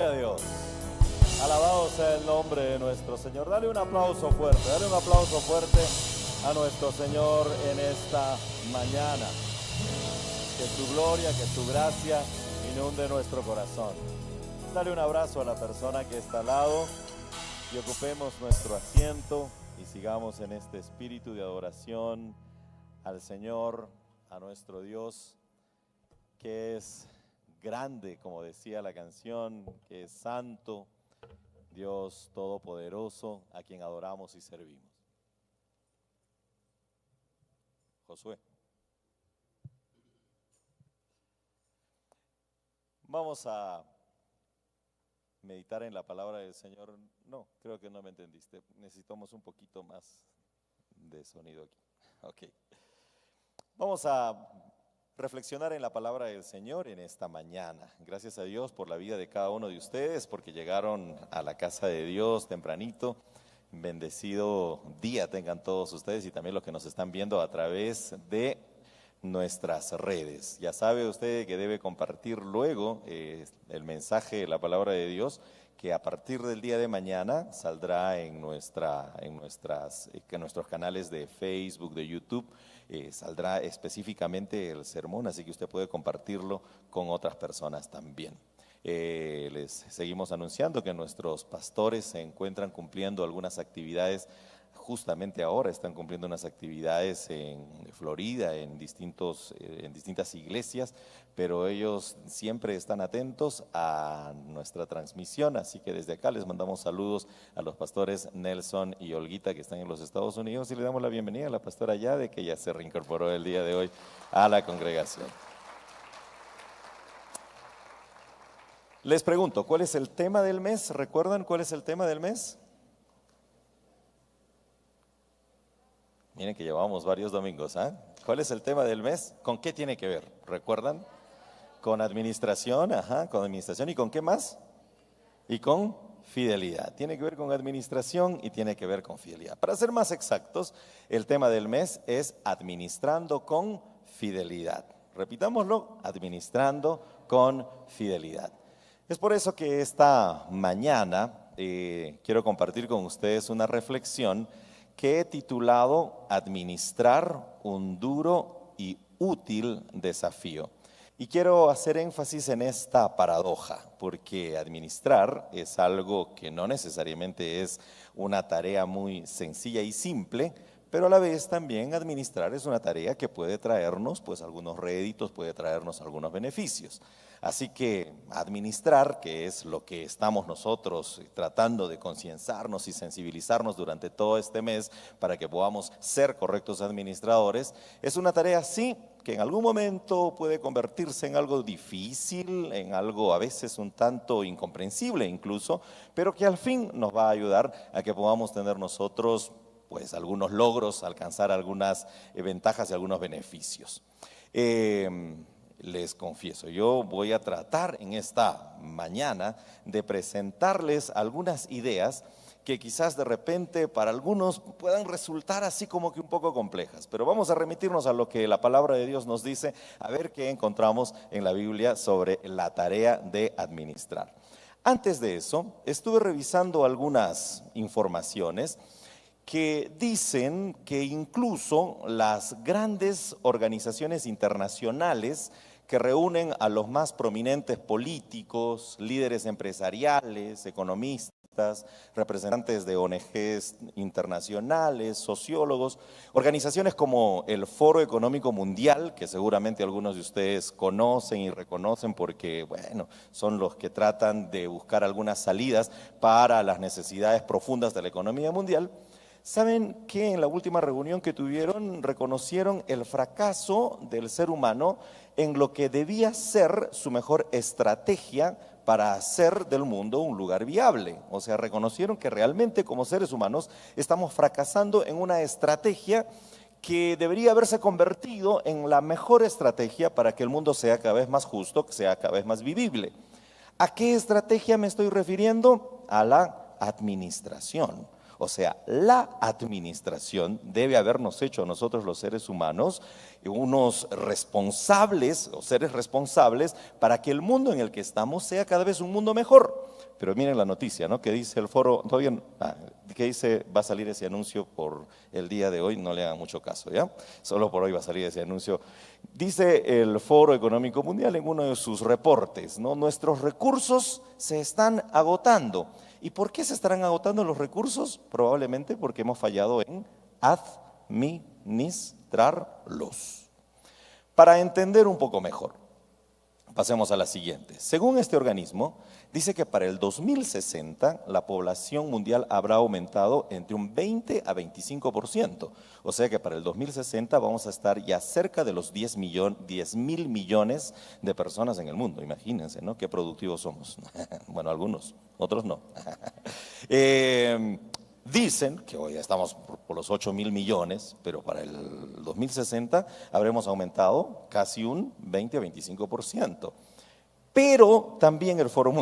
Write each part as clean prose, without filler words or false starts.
a Dios. Alabado sea el nombre de nuestro Señor. Dale un aplauso fuerte a nuestro Señor en esta mañana. Que su gloria, que su gracia inunde nuestro corazón. Dale un abrazo a la persona que está al lado y ocupemos nuestro asiento y sigamos en este espíritu de adoración al Señor, a nuestro Dios, que es grande, como decía la canción, que es santo, Dios todopoderoso, a quien adoramos y servimos. Josué. Vamos a meditar en la palabra del Señor. No, creo que no me entendiste. Necesitamos un poquito más de sonido aquí. Ok. Vamos a reflexionar en la palabra del Señor en esta mañana. Gracias a Dios por la vida de cada uno de ustedes, porque llegaron a la casa de Dios tempranito. Bendecido día tengan todos ustedes y también los que nos están viendo a través de nuestras redes. Ya sabe usted que debe compartir luego el mensaje de la palabra de Dios, que a partir del día de mañana saldrá en nuestros canales de Facebook, de YouTube. Saldrá específicamente el sermón, así que usted puede compartirlo con otras personas también. Les seguimos anunciando que nuestros pastores se encuentran cumpliendo algunas actividades. Justamente ahora están cumpliendo unas actividades en Florida, en distintas iglesias, pero ellos siempre están atentos a nuestra transmisión, así que desde acá les mandamos saludos a los pastores Nelson y Olguita, que están en los Estados Unidos, y le damos la bienvenida a la pastora Yade, que ya se reincorporó el día de hoy a la congregación. Les pregunto, ¿cuál es el tema del mes? ¿Recuerdan cuál es el tema del mes? Miren que llevamos varios domingos, ¿eh? ¿Cuál es el tema del mes? ¿Con qué tiene que ver? ¿Recuerdan? Con administración, con administración. ¿Y con qué más? Y con fidelidad. Tiene que ver con administración y tiene que ver con fidelidad. Para ser más exactos, el tema del mes es administrando con fidelidad. Repitámoslo, administrando con fidelidad. Es por eso que esta mañana quiero compartir con ustedes una reflexión que he titulado Administrar un duro y útil desafío. Y quiero hacer énfasis en esta paradoja, porque administrar es algo que no necesariamente es una tarea muy sencilla y simple, pero a la vez también administrar es una tarea que puede traernos pues algunos réditos, puede traernos algunos beneficios. Así que administrar, que es lo que estamos nosotros tratando de concienzarnos y sensibilizarnos durante todo este mes para que podamos ser correctos administradores, es una tarea sí que en algún momento puede convertirse en algo difícil, en algo a veces un tanto incomprensible incluso, pero que al fin nos va a ayudar a que podamos tener nosotros pues algunos logros, alcanzar algunas ventajas y algunos beneficios. Les confieso, yo voy a tratar en esta mañana de presentarles algunas ideas que quizás de repente para algunos puedan resultar así como que un poco complejas, pero vamos a remitirnos a lo que la palabra de Dios nos dice, a ver qué encontramos en la Biblia sobre la tarea de administrar. Antes de eso, estuve revisando algunas informaciones que dicen que incluso las grandes organizaciones internacionales que reúnen a los más prominentes políticos, líderes empresariales, economistas, representantes de ONGs internacionales, sociólogos, organizaciones como el Foro Económico Mundial, que seguramente algunos de ustedes conocen y reconocen porque, bueno, son los que tratan de buscar algunas salidas para las necesidades profundas de la economía mundial. ¿Saben que en la última reunión que tuvieron reconocieron el fracaso del ser humano en lo que debía ser su mejor estrategia para hacer del mundo un lugar viable? O sea, reconocieron que realmente como seres humanos estamos fracasando en una estrategia que debería haberse convertido en la mejor estrategia para que el mundo sea cada vez más justo, que sea cada vez más vivible. ¿A qué estrategia me estoy refiriendo? A la administración. O sea, la administración debe habernos hecho a nosotros los seres humanos unos responsables o seres responsables para que el mundo en el que estamos sea cada vez un mundo mejor. Pero miren la noticia, ¿no? Que dice el foro, todavía, que dice, va a salir ese anuncio por el día de hoy, no le hagan mucho caso, ¿ya? Solo por hoy va a salir ese anuncio. Dice el Foro Económico Mundial en uno de sus reportes, ¿no? Nuestros recursos se están agotando. ¿Y por qué se estarán agotando los recursos? Probablemente porque hemos fallado en administrarlos. Para entender un poco mejor, pasemos a la siguiente. Según este organismo, dice que para el 2060 la población mundial habrá aumentado entre un 20 a 25%. O sea que para el 2060 vamos a estar ya cerca de los 10 mil millones de personas en el mundo. Imagínense, ¿no? Qué productivos somos. Bueno, algunos, otros no. Dicen que hoy estamos por los 8 mil millones, pero para el 2060 habremos aumentado casi un 20 a 25%. Pero también el Foro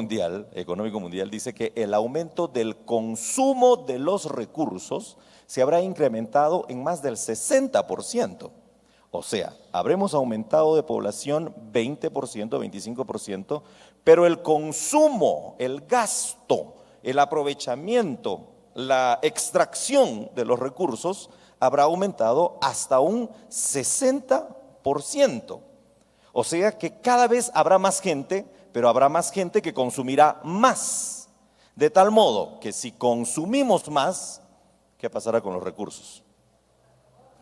Económico Mundial dice que el aumento del consumo de los recursos se habrá incrementado en más del 60%. O sea, habremos aumentado de población 20%, 25%, pero el consumo, el gasto, el aprovechamiento, la extracción de los recursos habrá aumentado hasta un 60%. O sea que cada vez habrá más gente, pero habrá más gente que consumirá más. De tal modo que si consumimos más, ¿qué pasará con los recursos?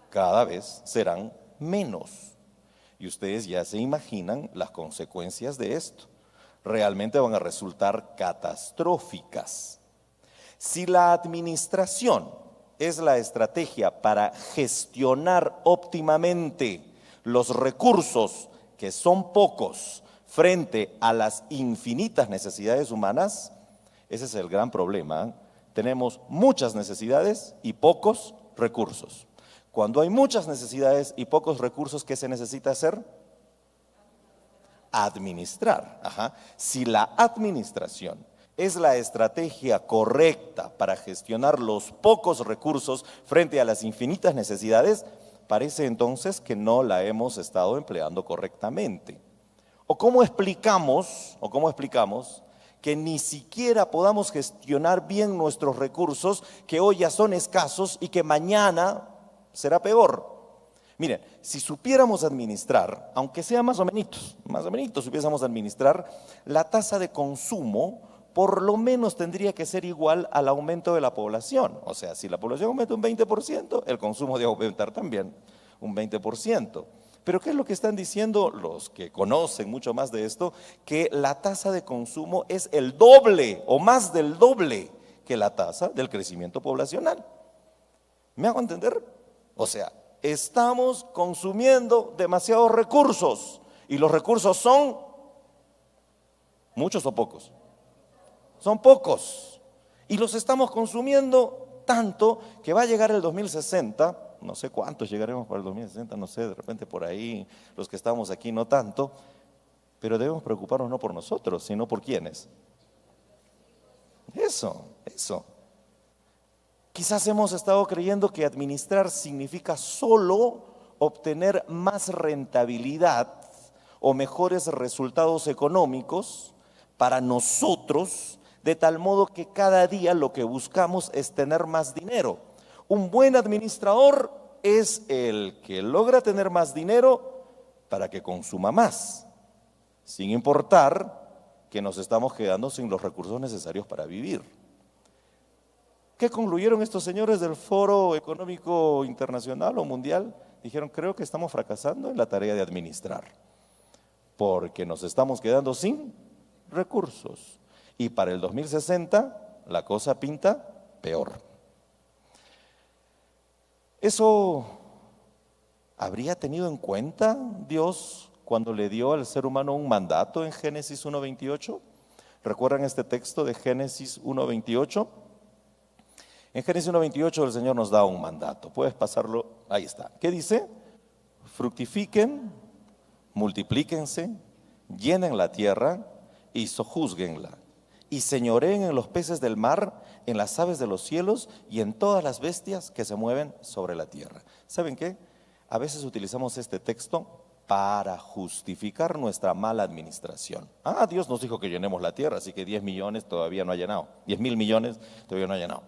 Cada vez serán menos. Y ustedes ya se imaginan las consecuencias de esto. Realmente van a resultar catastróficas. Si la administración es la estrategia para gestionar óptimamente los recursos, que son pocos, frente a las infinitas necesidades humanas, ese es el gran problema. Tenemos muchas necesidades y pocos recursos. Cuando hay muchas necesidades y pocos recursos, ¿qué se necesita hacer? Administrar. Si la administración es la estrategia correcta para gestionar los pocos recursos frente a las infinitas necesidades, parece entonces que no la hemos estado empleando correctamente. ¿O cómo explicamos que ni siquiera podamos gestionar bien nuestros recursos, que hoy ya son escasos y que mañana será peor? Miren, si supiéramos administrar, aunque sea más o menos supiésemos administrar, la tasa de consumo por lo menos tendría que ser igual al aumento de la población. O sea, si la población aumenta un 20%, el consumo debe aumentar también un 20%. Pero ¿qué es lo que están diciendo los que conocen mucho más de esto? Que la tasa de consumo es el doble o más del doble que la tasa del crecimiento poblacional. ¿Me hago entender? O sea, estamos consumiendo demasiados recursos y los recursos son muchos o pocos. Son pocos y los estamos consumiendo tanto que va a llegar el 2060, no sé cuántos llegaremos para el 2060, no sé, de repente por ahí los que estamos aquí no tanto, pero debemos preocuparnos no por nosotros, sino por quiénes. Eso. Quizás hemos estado creyendo que administrar significa solo obtener más rentabilidad o mejores resultados económicos para nosotros, de tal modo que cada día lo que buscamos es tener más dinero. Un buen administrador es el que logra tener más dinero para que consuma más, sin importar que nos estamos quedando sin los recursos necesarios para vivir. ¿Qué concluyeron estos señores del Foro Económico Internacional o Mundial? Dijeron, creo que estamos fracasando en la tarea de administrar, porque nos estamos quedando sin recursos. Y para el 2060 la cosa pinta peor. ¿Eso habría tenido en cuenta Dios cuando le dio al ser humano un mandato en Génesis 1:28? ¿Recuerdan este texto de Génesis 1:28? En Génesis 1:28 el Señor nos da un mandato. Puedes pasarlo, ahí está. ¿Qué dice? Fructifiquen, multiplíquense, llenen la tierra y sojúzguenla. y señoreen en los peces del mar, en las aves de los cielos y en todas las bestias que se mueven sobre la tierra. ¿Saben qué? A veces utilizamos este texto para justificar nuestra mala administración. Dios nos dijo que llenemos la tierra, así que 10 millones todavía no ha llenado. 10,000 millones todavía no ha llenado.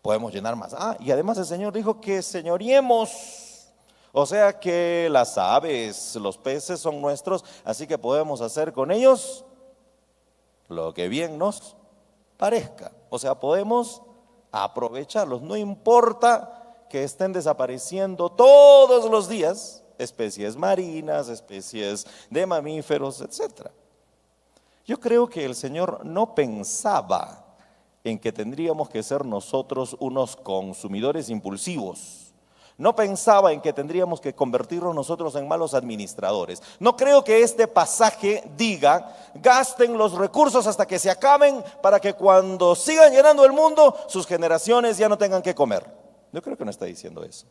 Podemos llenar más. Y además el Señor dijo que señoriemos. O sea que las aves, los peces son nuestros, así que podemos hacer con ellos lo que bien nos parezca. O sea, podemos aprovecharlos. No importa que estén desapareciendo todos los días especies marinas, especies de mamíferos, etc. Yo creo que el Señor no pensaba en que tendríamos que ser nosotros unos consumidores impulsivos. No pensaba en que tendríamos que convertirnos nosotros en malos administradores. No creo que este pasaje diga, gasten los recursos hasta que se acaben para que cuando sigan llenando el mundo, sus generaciones ya no tengan que comer. Yo creo que no está diciendo eso.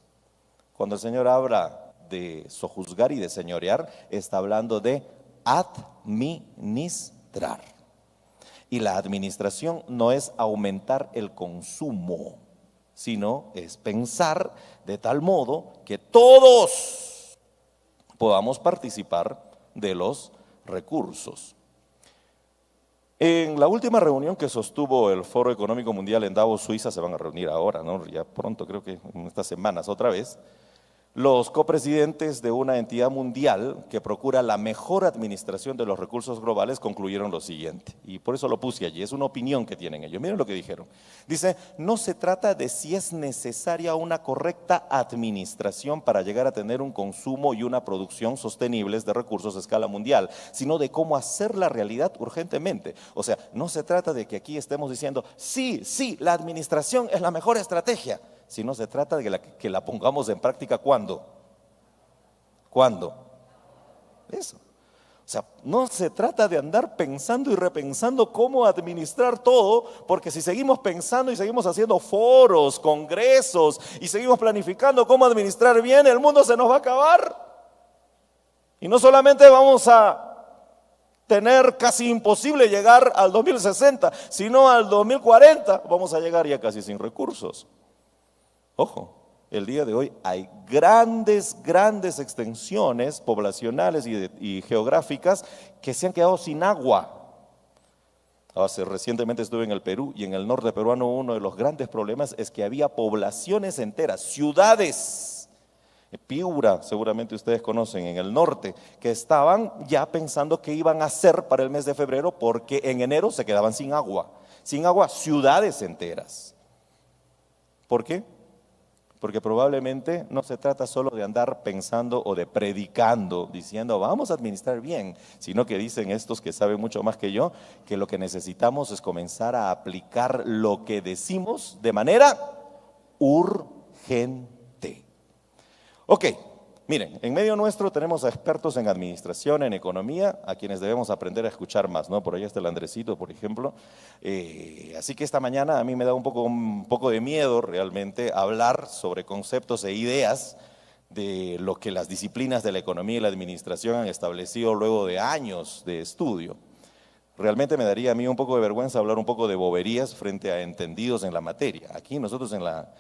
Cuando el Señor habla de sojuzgar y de señorear, está hablando de administrar. Y la administración no es aumentar el consumo, sino es pensar de tal modo que todos podamos participar de los recursos. En la última reunión que sostuvo el Foro Económico Mundial en Davos, Suiza, se van a reunir ahora, ¿no? Ya pronto, creo que en estas semanas otra vez. Los copresidentes de una entidad mundial que procura la mejor administración de los recursos globales concluyeron lo siguiente, y por eso lo puse allí, es una opinión que tienen ellos. Miren lo que dijeron. Dice, no se trata de si es necesaria una correcta administración para llegar a tener un consumo y una producción sostenibles de recursos a escala mundial, sino de cómo hacer la realidad urgentemente. O sea, no se trata de que aquí estemos diciendo, sí, la administración es la mejor estrategia, sino se trata de que la pongamos en práctica. ¿Cuándo? Eso. O sea, no se trata de andar pensando y repensando cómo administrar todo, porque si seguimos pensando y seguimos haciendo foros, congresos y seguimos planificando cómo administrar bien, el mundo se nos va a acabar. Y no solamente vamos a tener casi imposible llegar al 2060, sino al 2040 vamos a llegar ya casi sin recursos. Ojo, el día de hoy hay grandes extensiones poblacionales y geográficas que se han quedado sin agua. Recientemente estuve en el Perú y en el norte peruano uno de los grandes problemas es que había poblaciones enteras, ciudades, Piura, seguramente ustedes conocen, en el norte, que estaban ya pensando qué iban a hacer para el mes de febrero porque en enero se quedaban sin agua, ciudades enteras. ¿Por qué? Porque probablemente no se trata solo de andar pensando o de predicando, diciendo vamos a administrar bien, sino que dicen estos que saben mucho más que yo, que lo que necesitamos es comenzar a aplicar lo que decimos de manera urgente. Ok, miren, en medio nuestro tenemos a expertos en administración, en economía, a quienes debemos aprender a escuchar más, ¿no? Por ahí está el Andresito, por ejemplo. Así que esta mañana a mí me da un poco de miedo realmente hablar sobre conceptos e ideas de lo que las disciplinas de la economía y la administración han establecido luego de años de estudio. Realmente me daría a mí un poco de vergüenza hablar un poco de boberías frente a entendidos en la materia. Aquí nosotros en la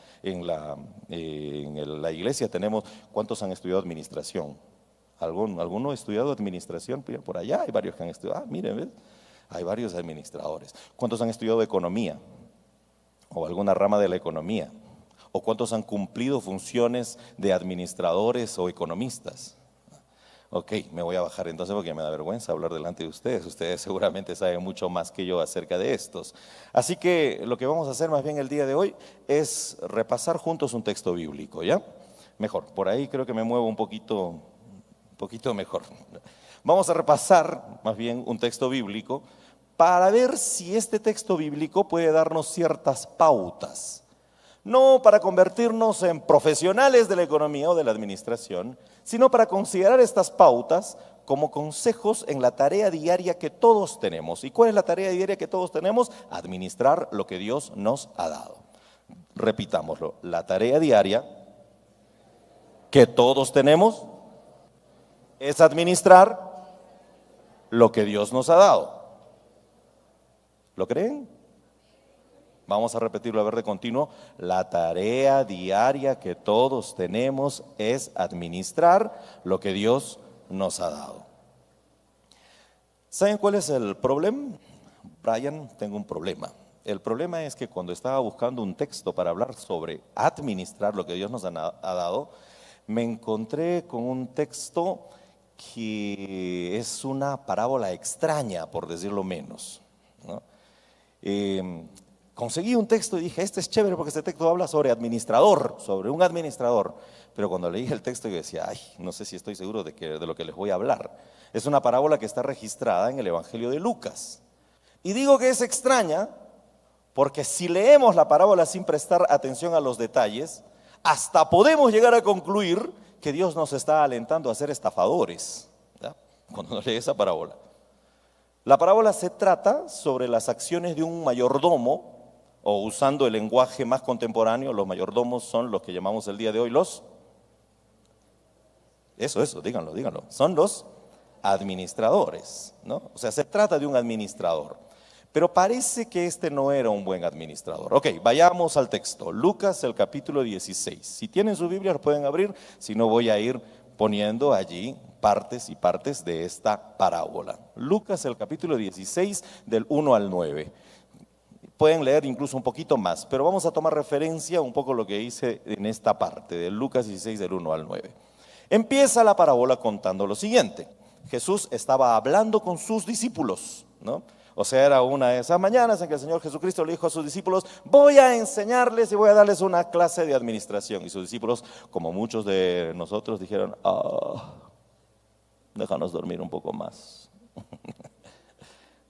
iglesia tenemos, ¿cuántos han estudiado administración? ¿Alguno ha estudiado administración? Por allá hay varios que han estudiado. Miren, ¿ves? Hay varios administradores. ¿Cuántos han estudiado economía? O alguna rama de la economía. ¿O cuántos han cumplido funciones de administradores o economistas? Ok, me voy a bajar entonces porque me da vergüenza hablar delante de ustedes. Ustedes seguramente saben mucho más que yo acerca de estos. Así que lo que vamos a hacer más bien el día de hoy es repasar juntos un texto bíblico, ¿ya? Mejor, por ahí creo que me muevo un poquito mejor. Vamos a repasar más bien un texto bíblico para ver si este texto bíblico puede darnos ciertas pautas. No para convertirnos en profesionales de la economía o de la administración, sino para considerar estas pautas como consejos en la tarea diaria que todos tenemos. ¿Y cuál es la tarea diaria que todos tenemos? Administrar lo que Dios nos ha dado. Repitámoslo, la tarea diaria que todos tenemos es administrar lo que Dios nos ha dado. ¿Lo creen? Vamos a repetirlo a ver de continuo. La tarea diaria que todos tenemos es administrar lo que Dios nos ha dado. ¿Saben cuál es el problema? Brian, tengo un problema. El problema es que cuando estaba buscando un texto para hablar sobre administrar lo que Dios nos ha dado, me encontré con un texto que es una parábola extraña, por decirlo menos, ¿no? Conseguí un texto y dije, este es chévere porque este texto habla sobre administrador, sobre un administrador. Pero cuando leí el texto yo decía, ay, no sé si estoy seguro de lo que les voy a hablar. Es una parábola que está registrada en el Evangelio de Lucas. Y digo que es extraña porque si leemos la parábola sin prestar atención a los detalles, hasta podemos llegar a concluir que Dios nos está alentando a ser estafadores, ¿ya? Cuando uno lee esa parábola. La parábola se trata sobre las acciones de un mayordomo, o usando el lenguaje más contemporáneo, los mayordomos son los que llamamos el día de hoy díganlo, son los administradores, ¿no? O sea, se trata de un administrador. Pero parece que este no era un buen administrador. Ok, vayamos al texto. Lucas, el capítulo 16. Si tienen su Biblia, lo pueden abrir. Si no, voy a ir poniendo allí partes y partes de esta parábola. Lucas, el capítulo 16, del 1 al 9. Pueden leer incluso un poquito más, pero vamos a tomar referencia un poco lo que hice en esta parte, de Lucas 16, del 1 al 9. Empieza la parábola contando lo siguiente. Jesús estaba hablando con sus discípulos, ¿no? O sea, era una de esas mañanas en que el Señor Jesucristo le dijo a sus discípulos, voy a enseñarles y voy a darles una clase de administración. Y sus discípulos, como muchos de nosotros, dijeron, déjanos dormir un poco más.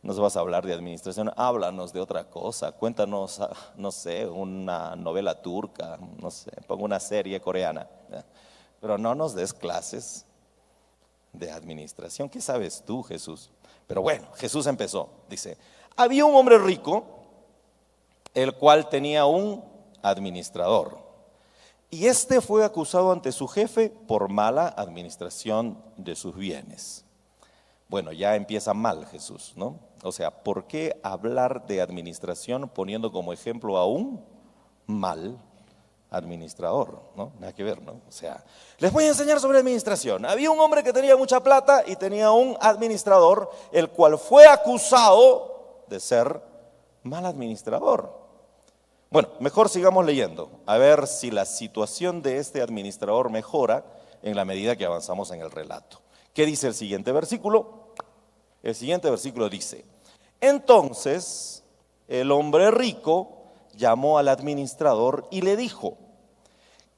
Nos vas a hablar de administración, háblanos de otra cosa, cuéntanos, no sé, una novela turca, no sé, pongo una serie coreana, pero no nos des clases de administración. ¿Qué sabes tú, Jesús? Pero bueno, Jesús empezó, dice, había un hombre rico, el cual tenía un administrador, y este fue acusado ante su jefe por mala administración de sus bienes. Bueno, ya empieza mal Jesús, ¿no? O sea, ¿por qué hablar de administración poniendo como ejemplo a un mal administrador? ¿No? Nada que ver, ¿no? O sea, les voy a enseñar sobre administración. Había un hombre que tenía mucha plata y tenía un administrador, el cual fue acusado de ser mal administrador. Bueno, mejor sigamos leyendo, a ver si la situación de este administrador mejora en la medida que avanzamos en el relato. ¿Qué dice el siguiente versículo? El siguiente versículo dice, entonces el hombre rico llamó al administrador y le dijo,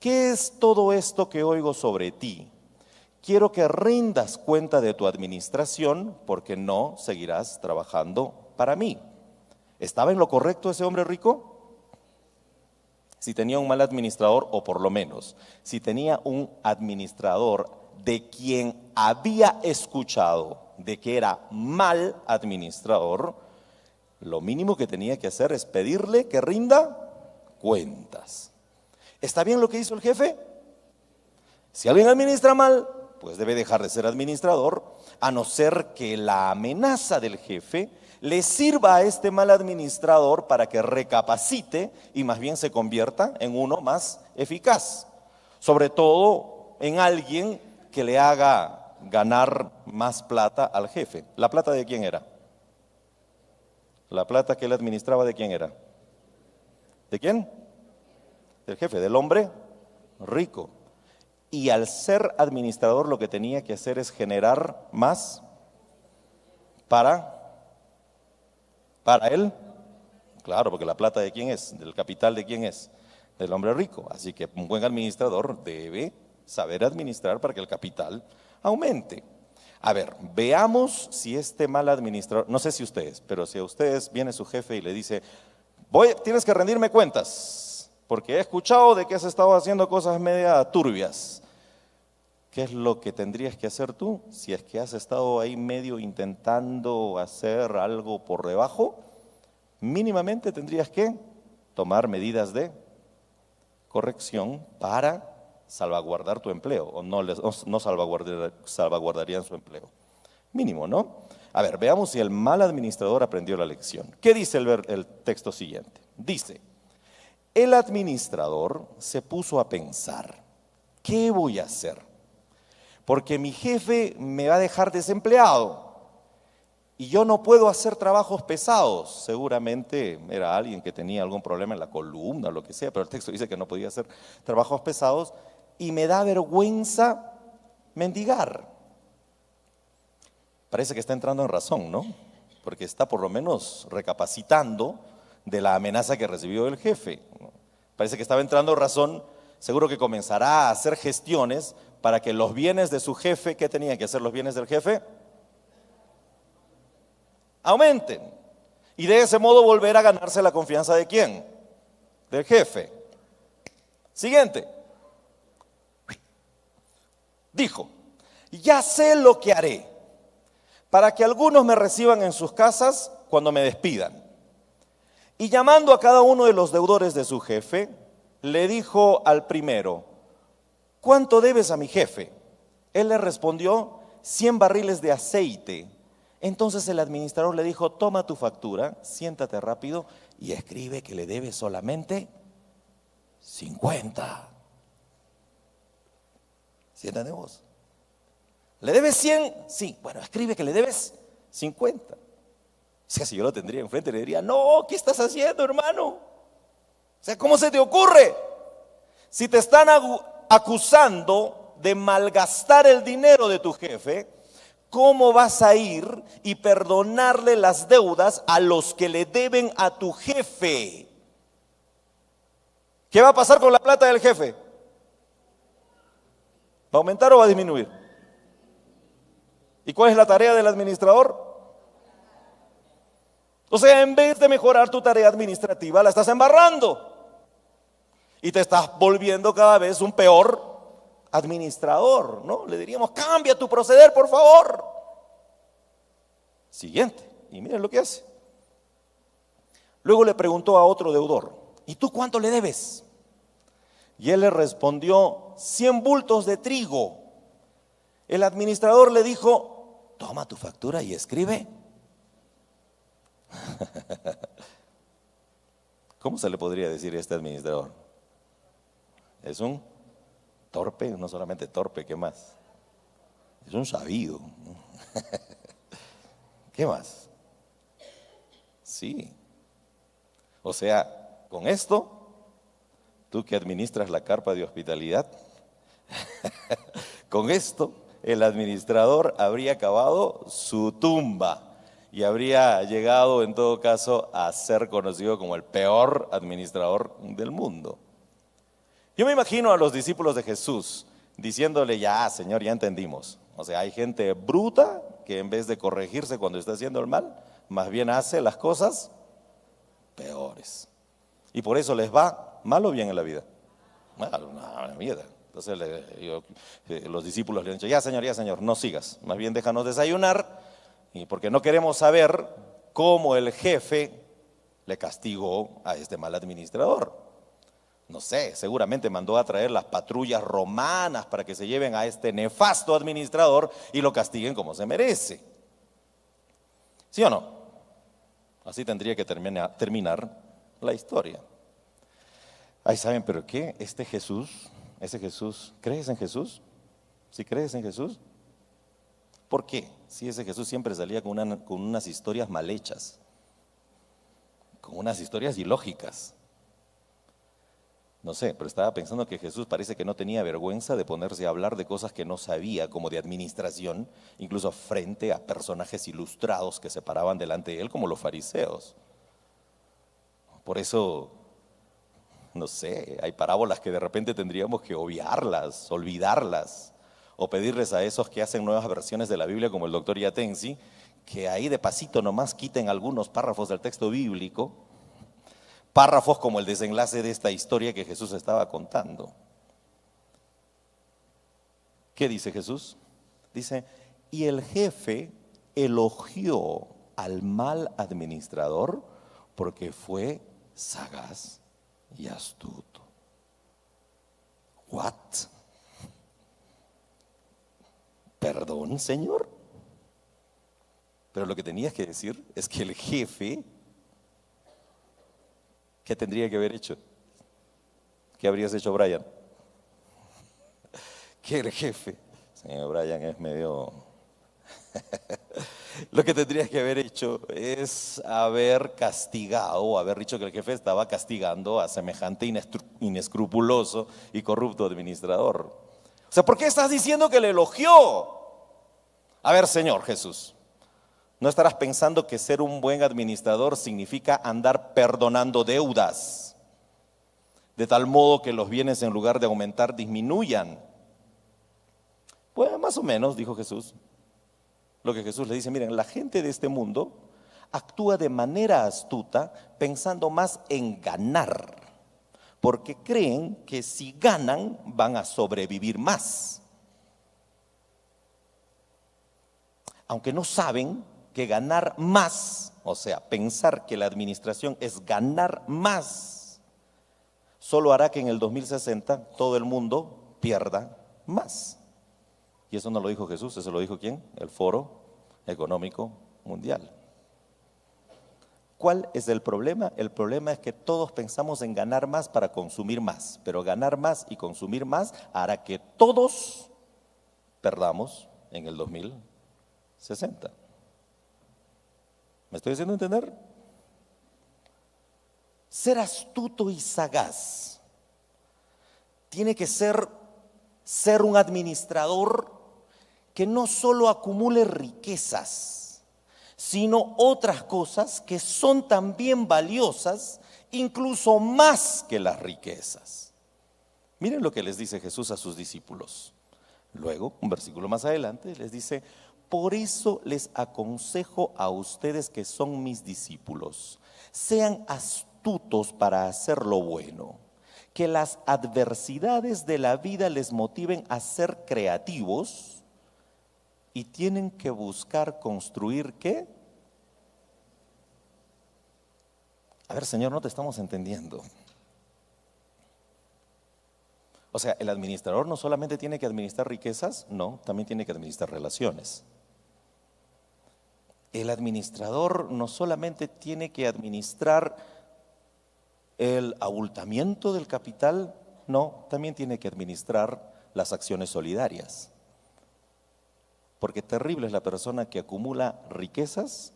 ¿qué es todo esto que oigo sobre ti? Quiero que rindas cuenta de tu administración porque no seguirás trabajando para mí. ¿Estaba en lo correcto ese hombre rico? Si tenía un mal administrador, o por lo menos, si tenía un administrador de quien había escuchado de que era mal administrador, lo mínimo que tenía que hacer es pedirle que rinda cuentas. ¿Está bien lo que hizo el jefe? Si alguien administra mal, pues debe dejar de ser administrador, a no ser que la amenaza del jefe le sirva a este mal administrador para que recapacite y más bien se convierta en uno más eficaz. Sobre todo en alguien que le haga ganar más plata al jefe. ¿La plata de quién era? La plata que él administraba, ¿de quién era? ¿De quién? Del jefe, del hombre rico. Y al ser administrador lo que tenía que hacer es generar más para él. Claro, porque la plata de quién es, del capital de quién es, del hombre rico. Así que un buen administrador debe saber administrar para que el capital aumente. A ver, veamos si este mal administrador, no sé si ustedes, pero si a ustedes viene su jefe y le dice, tienes que rendirme cuentas, porque he escuchado de que has estado haciendo cosas media turbias. ¿Qué es lo que tendrías que hacer tú? Si es que has estado ahí medio intentando hacer algo por debajo, mínimamente tendrías que tomar medidas de corrección para salvaguardar tu empleo, o no salvaguardarían su empleo. Mínimo, ¿no? A ver, veamos si el mal administrador aprendió la lección. ¿Qué dice el texto siguiente? Dice, el administrador se puso a pensar, ¿qué voy a hacer? Porque mi jefe me va a dejar desempleado y yo no puedo hacer trabajos pesados. Seguramente era alguien que tenía algún problema en la columna o lo que sea, pero el texto dice que no podía hacer trabajos pesados y me da vergüenza mendigar. Parece que está entrando en razón, ¿no? Porque está por lo menos recapacitando de la amenaza que recibió el jefe. Parece que estaba entrando en razón, seguro que comenzará a hacer gestiones para que los bienes de su jefe, ¿qué tenían que hacer los bienes del jefe? Aumenten. Y de ese modo volver a ganarse la confianza ¿de quién? Del jefe. Siguiente. Dijo, ya sé lo que haré para que algunos me reciban en sus casas cuando me despidan. Y llamando a cada uno de los deudores de su jefe, le dijo al primero, ¿cuánto debes a mi jefe? Él le respondió, 100 barriles de aceite. Entonces el administrador le dijo, toma tu factura, siéntate rápido y escribe que le debes solamente 50. Siéntate vos. ¿Le debes 100? Sí. Bueno, escribe que le debes 50. O sea, si yo lo tendría enfrente, le diría, no, ¿qué estás haciendo, hermano? O sea, ¿cómo se te ocurre? Si te están acusando de malgastar el dinero de tu jefe, ¿cómo vas a ir y perdonarle las deudas a los que le deben a tu jefe? ¿Qué va a pasar con la plata del jefe? ¿Va a aumentar o va a disminuir? ¿Y cuál es la tarea del administrador? O sea, en vez de mejorar tu tarea administrativa, la estás embarrando. Y te estás volviendo cada vez un peor administrador, ¿no? Le diríamos, cambia tu proceder, por favor. Siguiente. Y miren lo que hace. Luego le preguntó a otro deudor, ¿y tú cuánto le debes? Y él le respondió, 100 bultos de trigo. El administrador le dijo, toma tu factura y escribe. ¿Cómo se le podría decir a este administrador? Es un torpe, no solamente torpe, ¿qué más? Es un sabido. ¿Qué más? Sí. O sea, con esto, tú que administras la carpa de hospitalidad, con esto el administrador habría cavado su tumba y habría llegado en todo caso a ser conocido como el peor administrador del mundo. Yo me imagino a los discípulos de Jesús diciéndole, ya Señor, ya entendimos. O sea, hay gente bruta que en vez de corregirse cuando está haciendo el mal, más bien hace las cosas peores. Y por eso les va mal o bien en la vida. Mal, una mierda. Entonces los discípulos le han dicho, ya Señor, no sigas, más bien déjanos desayunar, y porque no queremos saber cómo el jefe le castigó a este mal administrador. No sé, seguramente mandó a traer las patrullas romanas para que se lleven a este nefasto administrador y lo castiguen como se merece. ¿Sí o no? Así tendría que terminar la historia. Ay, ¿saben pero qué? Ese Jesús, ¿crees en Jesús? ¿Sí crees en Jesús? ¿Por qué? Si ese Jesús siempre salía con unas historias mal hechas, con unas historias ilógicas. No sé, pero estaba pensando que Jesús parece que no tenía vergüenza de ponerse a hablar de cosas que no sabía, como de administración, incluso frente a personajes ilustrados que se paraban delante de él, como los fariseos. Por eso, no sé, hay parábolas que de repente tendríamos que obviarlas, olvidarlas, o pedirles a esos que hacen nuevas versiones de la Biblia, como el doctor Yatensi, que ahí de pasito nomás quiten algunos párrafos del texto bíblico, párrafos como el desenlace de esta historia que Jesús estaba contando. ¿Qué dice Jesús? Dice, y el jefe elogió al mal administrador porque fue sagaz y astuto. ¿What? ¿Perdón, Señor? Pero lo que tenías que decir es que el jefe, ¿qué tendría que haber hecho? ¿Qué habrías hecho, Brian? Que el jefe, señor Brian es medio... Lo que tendrías que haber hecho es haber castigado, haber dicho que el jefe estaba castigando a semejante inescrupuloso y corrupto administrador. O sea, ¿por qué estás diciendo que le elogió? A ver, Señor Jesús, ¿no estarás pensando que ser un buen administrador significa andar perdonando deudas, de tal modo que los bienes en lugar de aumentar disminuyan? Pues más o menos, dijo Jesús. Lo que Jesús le dice, miren, la gente de este mundo actúa de manera astuta pensando más en ganar, porque creen que si ganan van a sobrevivir más. Aunque no saben que ganar más, o sea, pensar que la administración es ganar más, solo hará que en el 2060 todo el mundo pierda más. Y eso no lo dijo Jesús, eso lo dijo ¿quién? El Foro Económico Mundial. ¿Cuál es el problema? El problema es que todos pensamos en ganar más para consumir más, pero ganar más y consumir más hará que todos perdamos en el 2060. ¿Me estoy haciendo entender? Ser astuto y sagaz tiene que ser un administrador que no solo acumule riquezas, sino otras cosas que son también valiosas, incluso más que las riquezas. Miren lo que les dice Jesús a sus discípulos. Luego, un versículo más adelante, les dice, por eso les aconsejo a ustedes que son mis discípulos, sean astutos para hacer lo bueno, que las adversidades de la vida les motiven a ser creativos. Y tienen que buscar construir ¿qué? A ver, Señor, no te estamos entendiendo. O sea, el administrador no solamente tiene que administrar riquezas, no, también tiene que administrar relaciones. El administrador no solamente tiene que administrar el abultamiento del capital, no, también tiene que administrar las acciones solidarias. Porque terrible es la persona que acumula riquezas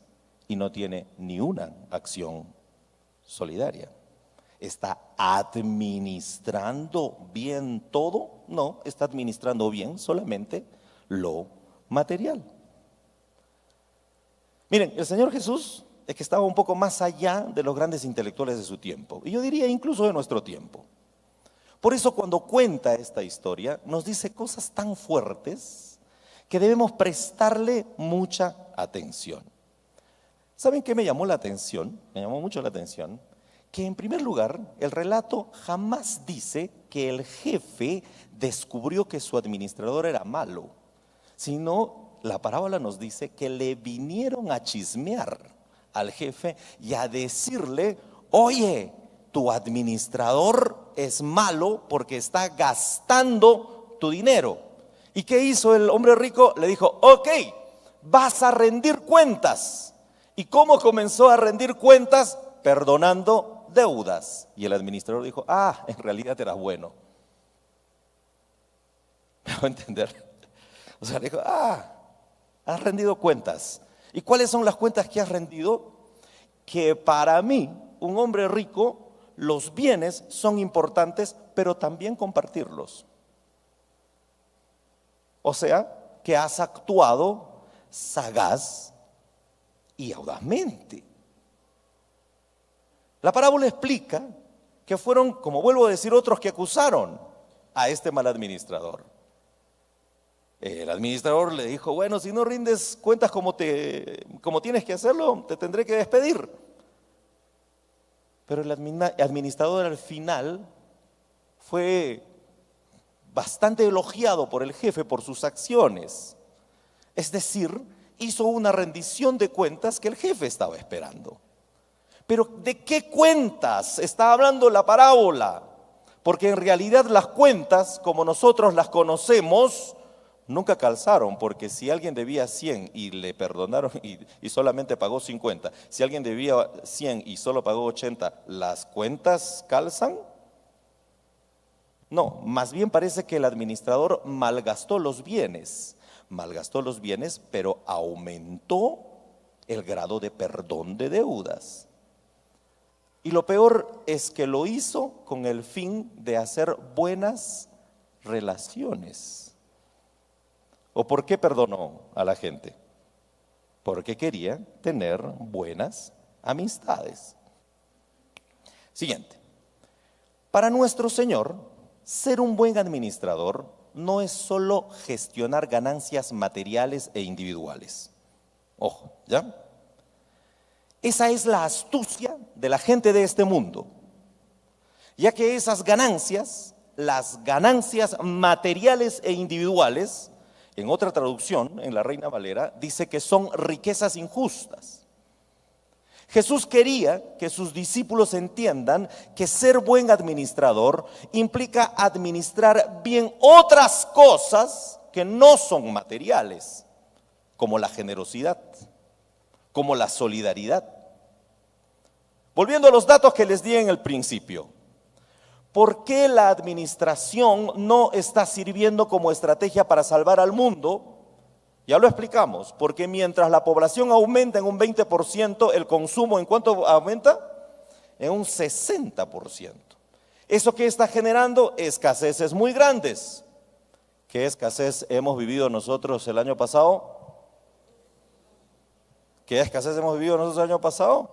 y no tiene ni una acción solidaria. ¿Está administrando bien todo? No, está administrando bien solamente lo material. Miren, el Señor Jesús es que estaba un poco más allá de los grandes intelectuales de su tiempo. Y yo diría incluso de nuestro tiempo. Por eso cuando cuenta esta historia nos dice cosas tan fuertes que debemos prestarle mucha atención. ¿Saben qué me llamó la atención? Me llamó mucho la atención que en primer lugar el relato jamás dice que el jefe descubrió que su administrador era malo, sino la parábola nos dice que le vinieron a chismear al jefe y a decirle, oye, tu administrador es malo porque está gastando tu dinero. ¿Y qué hizo el hombre rico? Le dijo, ok, vas a rendir cuentas. ¿Y cómo comenzó a rendir cuentas? Perdonando deudas. Y el administrador dijo, en realidad eras bueno. ¿Me voy a entender? O sea, le dijo, has rendido cuentas. ¿Y cuáles son las cuentas que has rendido? Que para mí, un hombre rico, los bienes son importantes, pero también compartirlos. O sea, que has actuado sagaz y audazmente. La parábola explica que fueron, como vuelvo a decir, otros que acusaron a este mal administrador. El administrador le dijo, bueno, si no rindes cuentas como tienes que hacerlo, te tendré que despedir. Pero el administrador al final fue bastante elogiado por el jefe por sus acciones. Es decir, hizo una rendición de cuentas que el jefe estaba esperando. Pero ¿de qué cuentas está hablando la parábola? Porque en realidad las cuentas, como nosotros las conocemos, nunca calzaron, porque si alguien debía 100 y le perdonaron y solamente pagó 50, si alguien debía 100 y solo pagó 80, ¿las cuentas calzan? No, más bien parece que el administrador malgastó los bienes, pero aumentó el grado de perdón de deudas. Y lo peor es que lo hizo con el fin de hacer buenas relaciones. ¿O por qué perdonó a la gente? Porque quería tener buenas amistades. Siguiente. Para nuestro Señor, ser un buen administrador no es solo gestionar ganancias materiales e individuales. Ojo, ¿ya? Esa es la astucia de la gente de este mundo, ya que esas ganancias, las ganancias materiales e individuales, en otra traducción, en la Reina Valera, dice que son riquezas injustas. Jesús quería que sus discípulos entiendan que ser buen administrador implica administrar bien otras cosas que no son materiales, como la generosidad, como la solidaridad. Volviendo a los datos que les di en el principio, ¿por qué la administración no está sirviendo como estrategia para salvar al mundo? Ya lo explicamos, porque mientras la población aumenta en un 20%, el consumo, ¿en cuánto aumenta? En un 60%. ¿Eso qué está generando? Escaseces muy grandes. ¿Qué escasez hemos vivido nosotros el año pasado? ¿Qué escasez hemos vivido nosotros el año pasado?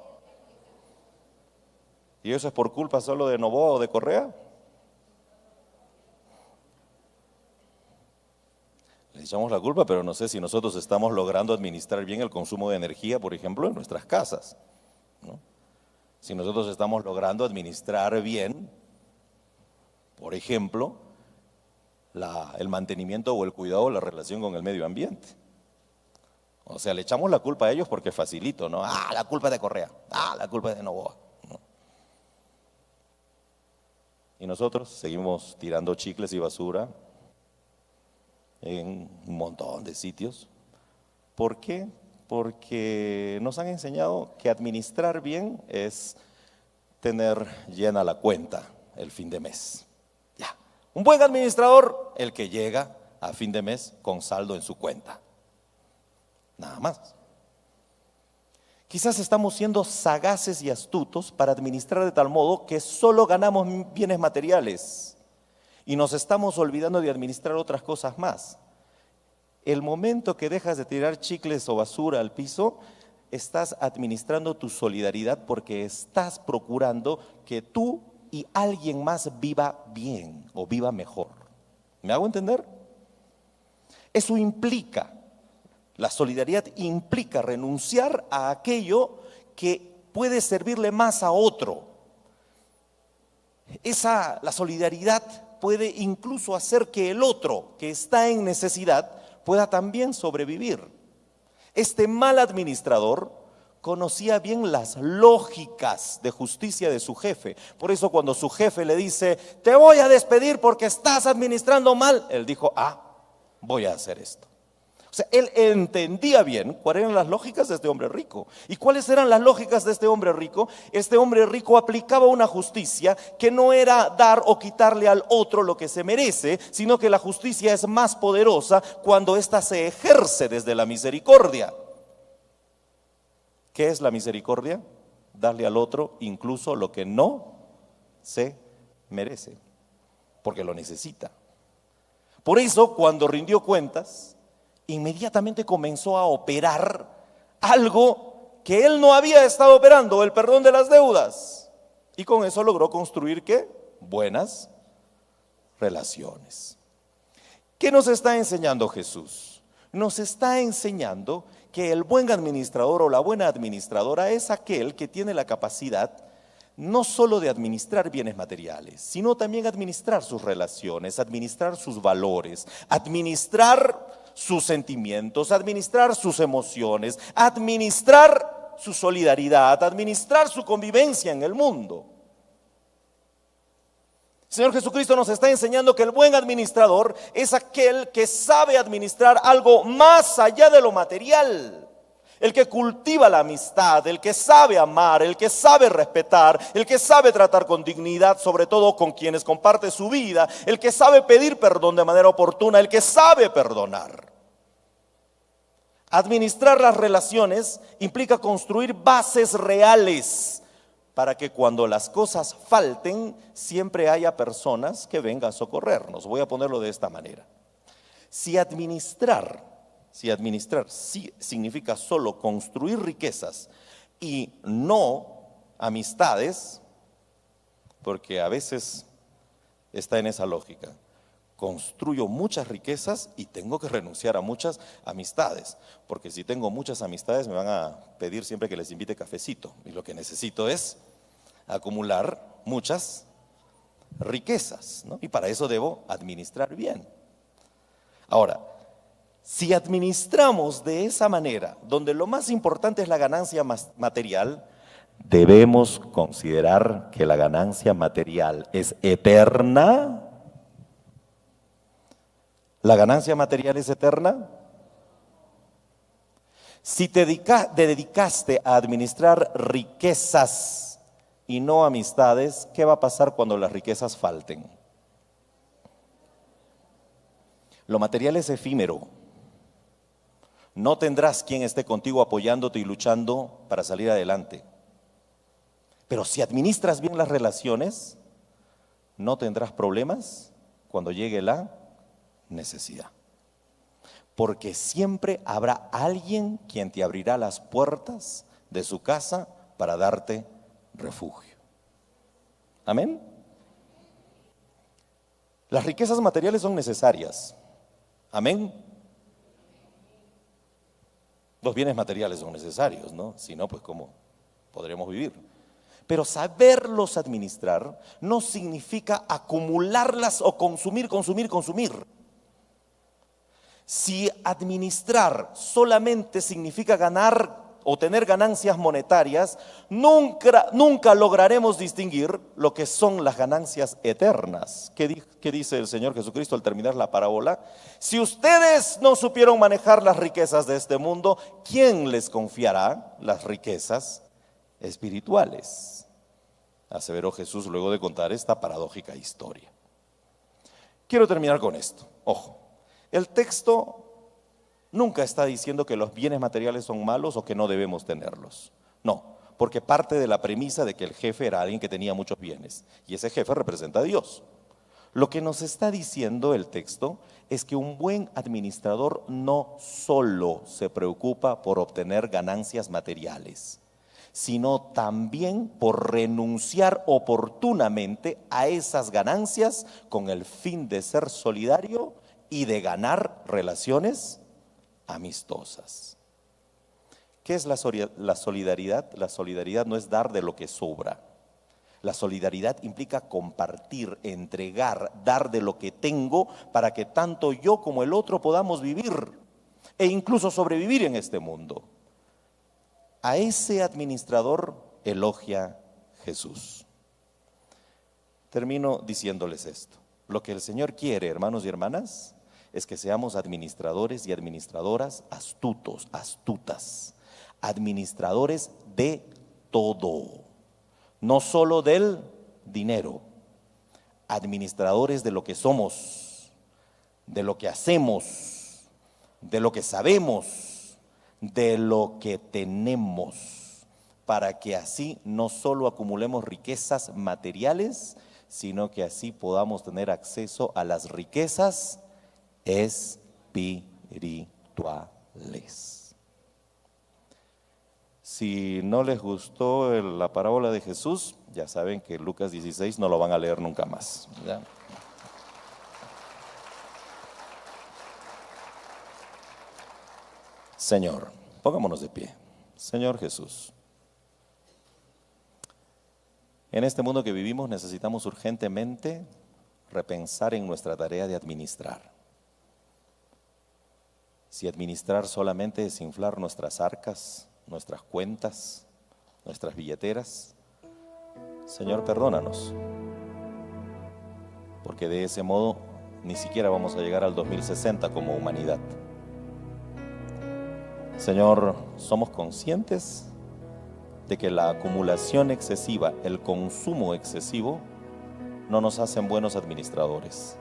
¿Y eso es por culpa solo de Novoa o de Correa? Le echamos la culpa, pero no sé si nosotros estamos logrando administrar bien el consumo de energía, por ejemplo, en nuestras casas, ¿no? Si nosotros estamos logrando administrar bien, por ejemplo, el mantenimiento o el cuidado de la relación con el medio ambiente. O sea, le echamos la culpa a ellos porque es facilito, ¿no? La culpa es de Correa, la culpa es de Novoa, ¿no? Y nosotros seguimos tirando chicles y basura en un montón de sitios. ¿Por qué? Porque nos han enseñado que administrar bien es tener llena la cuenta el fin de mes. Ya. Un buen administrador, el que llega a fin de mes con saldo en su cuenta. Nada más. Quizás estamos siendo sagaces y astutos para administrar de tal modo que solo ganamos bienes materiales y nos estamos olvidando de administrar otras cosas más. El momento que dejas de tirar chicles o basura al piso, estás administrando tu solidaridad porque estás procurando que tú y alguien más viva bien o viva mejor. ¿Me hago entender? Eso implica, la solidaridad implica renunciar a aquello que puede servirle más a otro. La solidaridad puede incluso hacer que el otro que está en necesidad pueda también sobrevivir. Este mal administrador conocía bien las lógicas de justicia de su jefe. Por eso cuando su jefe le dice, te voy a despedir porque estás administrando mal, él dijo, voy a hacer esto. O sea, él entendía bien cuáles eran las lógicas de este hombre rico. ¿Y cuáles eran las lógicas de este hombre rico? Este hombre rico aplicaba una justicia que no era dar o quitarle al otro lo que se merece, sino que la justicia es más poderosa cuando ésta se ejerce desde la misericordia. ¿Qué es la misericordia? Darle al otro incluso lo que no se merece, porque lo necesita. Por eso, cuando rindió cuentas, inmediatamente comenzó a operar algo que él no había estado operando, el perdón de las deudas. Y con eso logró construir ¿qué? Buenas relaciones. ¿Qué nos está enseñando Jesús? Nos está enseñando que el buen administrador o la buena administradora es aquel que tiene la capacidad no solo de administrar bienes materiales, sino también administrar sus relaciones, administrar sus valores, administrar sus sentimientos, administrar sus emociones, administrar su solidaridad, administrar su convivencia en el mundo. El Señor Jesucristo nos está enseñando que el buen administrador es aquel que sabe administrar algo más allá de lo material. El que cultiva la amistad, el que sabe amar, el que sabe respetar, el que sabe tratar con dignidad, sobre todo con quienes comparte su vida, el que sabe pedir perdón de manera oportuna, el que sabe perdonar. Administrar las relaciones implica construir bases reales para que cuando las cosas falten, siempre haya personas que vengan a socorrernos. Voy a ponerlo de esta manera. Si administrar sí significa solo construir riquezas y no amistades, porque a veces está en esa lógica. Construyo muchas riquezas y tengo que renunciar a muchas amistades, porque si tengo muchas amistades me van a pedir siempre que les invite cafecito, y lo que necesito es acumular muchas riquezas, ¿no? Y para eso debo administrar bien. Ahora, si administramos de esa manera, donde lo más importante es la ganancia material, debemos considerar que la ganancia material es eterna. ¿La ganancia material es eterna? Si te dedicaste a administrar riquezas y no amistades, ¿qué va a pasar cuando las riquezas falten? Lo material es efímero. No tendrás quien esté contigo apoyándote y luchando para salir adelante. Pero si administras bien las relaciones, no tendrás problemas cuando llegue la necesidad. Porque siempre habrá alguien quien te abrirá las puertas de su casa para darte refugio. Amén. Las riquezas materiales son necesarias. Amén. Los bienes materiales son necesarios, ¿no? Si no, pues ¿cómo podremos vivir? Pero saberlos administrar no significa acumularlas o consumir. Si administrar solamente significa ganar o tener ganancias monetarias, nunca lograremos distinguir lo que son las ganancias eternas. ¿Qué dice el Señor Jesucristo al terminar la parábola? Si ustedes no supieron manejar las riquezas de este mundo, ¿quién les confiará las riquezas espirituales? Aseveró Jesús luego de contar esta paradójica historia. Quiero terminar con esto. Ojo, el texto nunca está diciendo que los bienes materiales son malos o que no debemos tenerlos. No, porque parte de la premisa de que el jefe era alguien que tenía muchos bienes y ese jefe representa a Dios. Lo que nos está diciendo el texto es que un buen administrador no solo se preocupa por obtener ganancias materiales, sino también por renunciar oportunamente a esas ganancias con el fin de ser solidario y de ganar relaciones amistosas. ¿Qué es la solidaridad? La solidaridad no es dar de lo que sobra. La solidaridad implica compartir, entregar, dar de lo que tengo para que tanto yo como el otro podamos vivir e incluso sobrevivir en este mundo. A ese administrador elogia Jesús. Termino diciéndoles esto. Lo que el Señor quiere, hermanos y hermanas, es que seamos administradores y administradoras astutas, administradores de todo, no solo del dinero, administradores de lo que somos, de lo que hacemos, de lo que sabemos, de lo que tenemos, para que así no solo acumulemos riquezas materiales, sino que así podamos tener acceso a las riquezas espirituales. Si no les gustó la parábola de Jesús, ya saben que Lucas 16 no lo van a leer nunca más, ¿ya? Señor, pongámonos de pie. Señor Jesús, en este mundo que vivimos necesitamos urgentemente repensar en nuestra tarea de administrar. Si administrar solamente es inflar nuestras arcas, nuestras cuentas, nuestras billeteras, Señor, perdónanos. porque de ese modo ni siquiera vamos a llegar al 2060 como humanidad. Señor, somos conscientes de que la acumulación excesiva, el consumo excesivo, no nos hacen buenos administradores.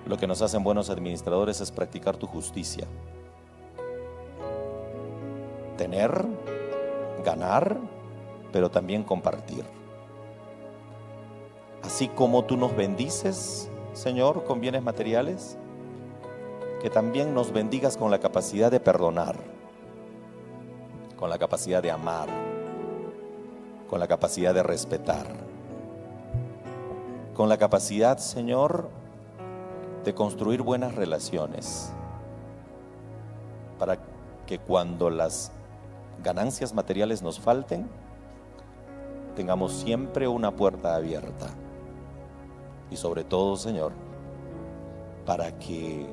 Lo que nos hacen buenos administradores es practicar tu justicia. Tener, ganar, pero también compartir. Así como tú nos bendices, Señor, con bienes materiales, que también nos bendigas con la capacidad de perdonar, con la capacidad de amar, con la capacidad de respetar, con la capacidad, Señor, de construir buenas relaciones, para que cuando las ganancias materiales nos falten, tengamos siempre una puerta abierta. Y sobre todo, Señor, para que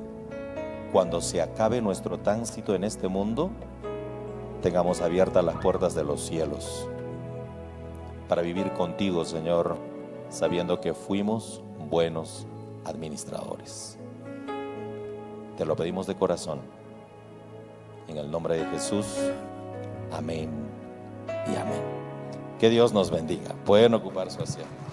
cuando se acabe nuestro tránsito en este mundo, tengamos abiertas las puertas de los cielos, para vivir contigo, Señor, sabiendo que fuimos buenos administradores. Te lo pedimos de corazón, en el nombre de Jesús. Amén y amén. Que Dios nos bendiga. Pueden ocupar su asiento.